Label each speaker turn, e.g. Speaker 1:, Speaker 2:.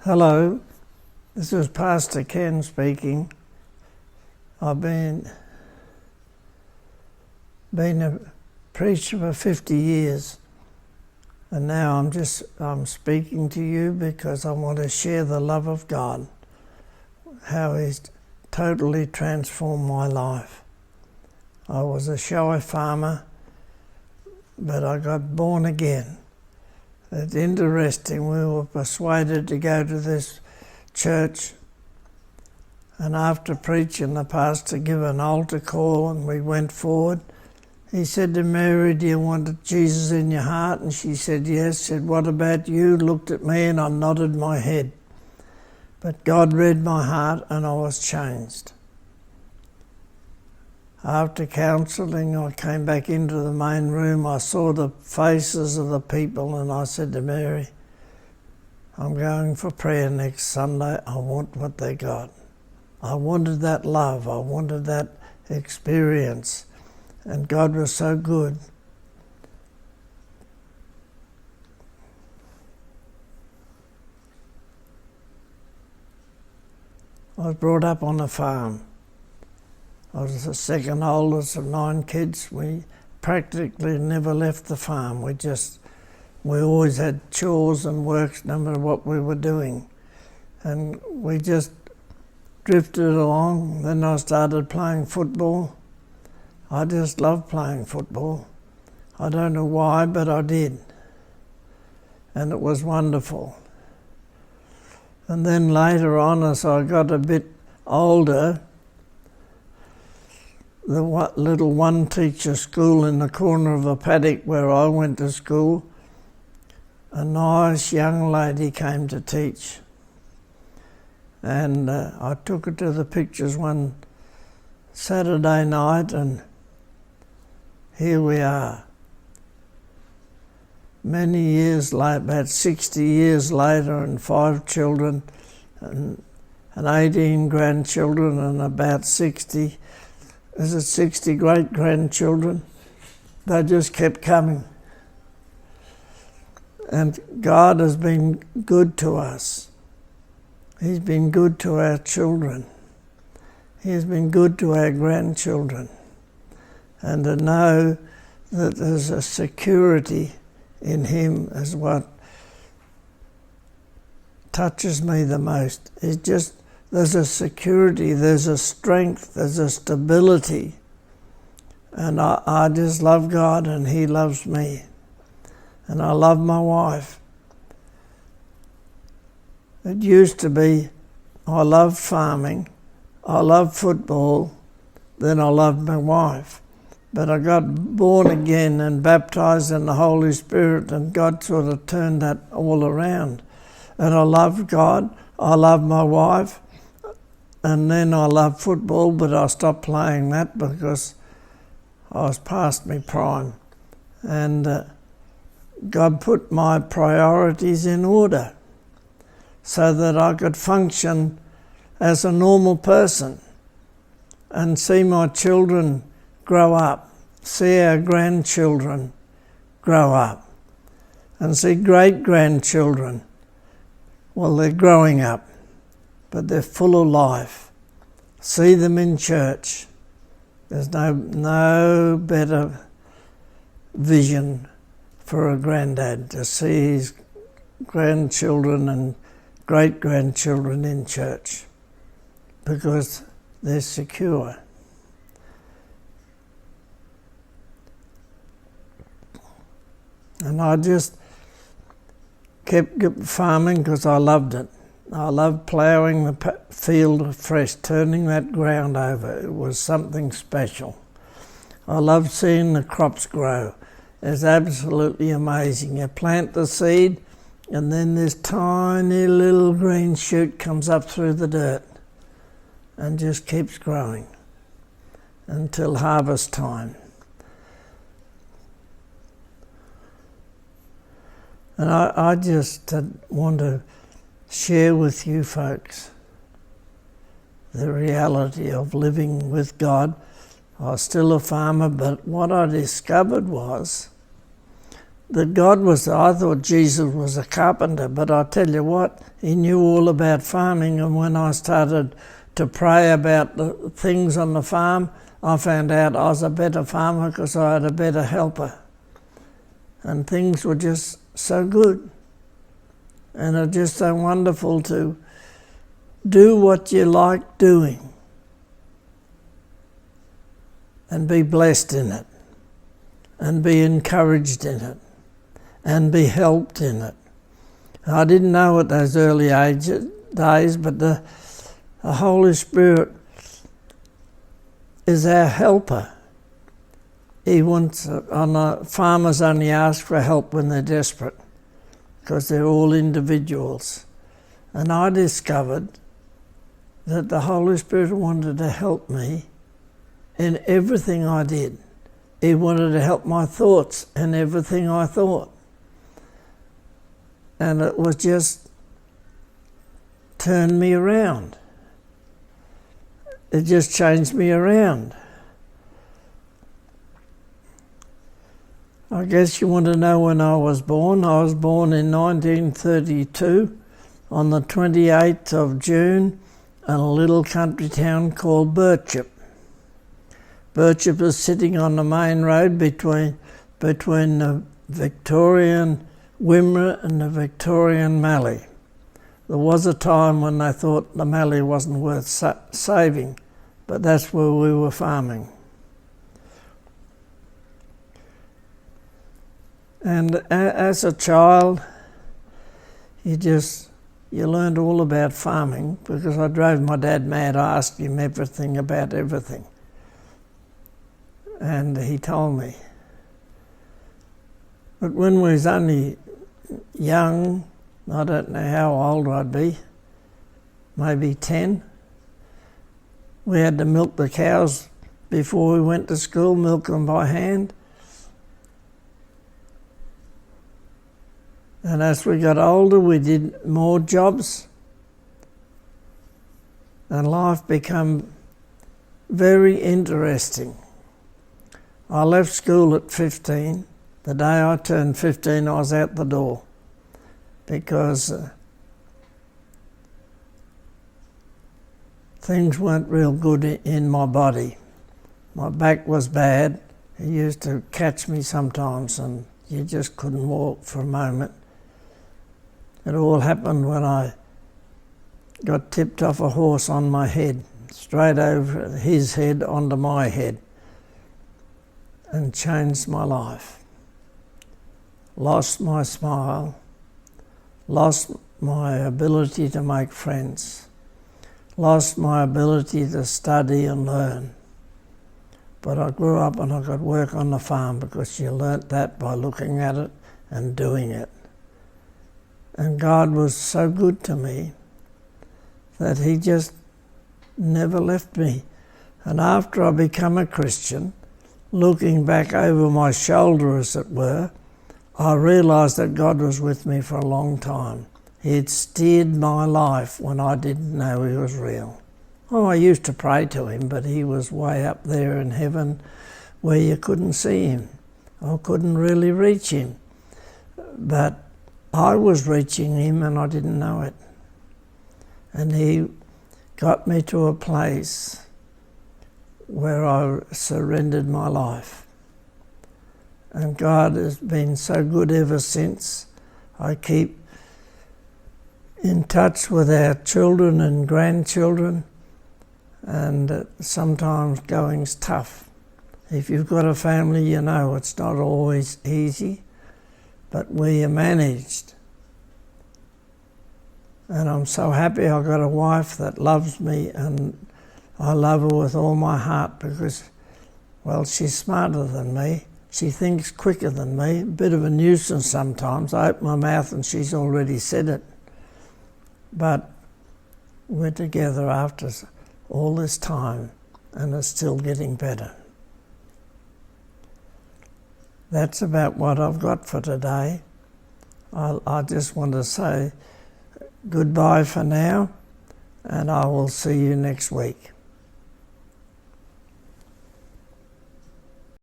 Speaker 1: Hello, this is Pastor Ken speaking. I've been a preacher for 50 years, and now I'm speaking to you because I want to share the love of God, how He's totally transformed my life. I was a shy farmer, but I got born again. It's interesting, we were persuaded to go to this church, and after preaching, the pastor gave an altar call and we went forward. He said to Mary, "Do you want Jesus in your heart?" And she said yes. Said, "What about you?" Looked at me and I nodded my head. But God read my heart and I was changed. After counselling, I came back into the main room. I saw the faces of the people and I said to Mary, "I'm going for prayer next Sunday. I want what they got." I wanted that love. I wanted that experience. And God was so good. I was brought up on a farm. I was the second oldest of 9 kids. We practically never left the farm. We always had chores and works no matter what we were doing. And we just drifted along. Then I started playing football. I just loved playing football. I don't know why, but I did. And it was wonderful. And then later on, as I got a bit older, the little one-teacher school in the corner of the paddock where I went to school, a nice young lady came to teach. And I took her to the pictures one Saturday night, and here we are. Many years later, about 60 years later, and 5 children, and 18 grandchildren, and about 60 great-grandchildren. They just kept coming. And God has been good to us. He's been good to our children. He has been good to our grandchildren. And to know that there's a security in Him is what touches me the most. It's just, there's a security, there's a strength, there's a stability. And I just love God and He loves me. And I love my wife. It used to be, I loved farming, I loved football, then I loved my wife. But I got born again and baptized in the Holy Spirit, and God sort of turned that all around. And I loved God, I loved my wife, and then I loved football, but I stopped playing that because I was past my prime. And God put my priorities in order so that I could function as a normal person and see my children grow up, see our grandchildren grow up, and see great-grandchildren. Well, they're growing up, but they're full of life. See them in church. There's no better vision for a granddad to see his grandchildren and great-grandchildren in church, because they're secure. And I just kept farming because I loved it. I loved ploughing the field afresh, turning that ground over. It was something special. I loved seeing the crops grow. It's absolutely amazing. You plant the seed and then this tiny little green shoot comes up through the dirt and just keeps growing until harvest time. And I just want to share with you folks the reality of living with God. I was still a farmer, but what I discovered was that God was, I thought Jesus was a carpenter, but I tell you what, he knew all about farming, and when I started to pray about the things on the farm, I found out I was a better farmer because I had a better helper. And things were just so good. And it's just so wonderful to do what you like doing and be blessed in it and be encouraged in it and be helped in it. I didn't know at those early days, but the Holy Spirit is our helper. He wants, farmers only ask for help when they're desperate because they're all individuals. And I discovered that the Holy Spirit wanted to help me in everything I did. He wanted to help my thoughts in everything I thought. And it was just turned me around. It just changed me around. I guess you want to know when I was born. I was born in 1932 on the 28th of June in a little country town called Birchip. Birchip is sitting on the main road between the Victorian Wimmera and the Victorian Mallee. There was a time when they thought the Mallee wasn't worth saving, but that's where we were farming. And as a child, you learned all about farming because I drove my dad mad. I asked him everything about everything. And he told me. But when we was only young, I don't know how old I'd be, maybe 10, we had to milk the cows before we went to school, milk them by hand. And as we got older, we did more jobs, and life became very interesting. I left school at 15. The day I turned 15, I was out the door because things weren't real good in my body. My back was bad. It used to catch me sometimes and you just couldn't walk for a moment. It all happened when I got tipped off a horse on my head, straight over his head onto my head, and changed my life. Lost my smile, lost my ability to make friends, lost my ability to study and learn. But I grew up and I got work on the farm because you learnt that by looking at it and doing it. And God was so good to me that he just never left me. And after I became a Christian, looking back over my shoulder, as it were, I realised that God was with me for a long time. He had steered my life when I didn't know he was real. Oh, I used to pray to him, but he was way up there in heaven where you couldn't see him. I couldn't really reach him. But I was reaching him and I didn't know it. And he got me to a place where I surrendered my life. And God has been so good ever since. I keep in touch with our children and grandchildren, and sometimes going's tough. If you've got a family, you know it's not always easy, but we are managed. And I'm so happy I've got a wife that loves me, and I love her with all my heart because, well, she's smarter than me. She thinks quicker than me, a bit of a nuisance sometimes. I open my mouth and she's already said it. But we're together after all this time and it's still getting better. That's about what I've got for today. I just want to say goodbye for now, and I will see you next week.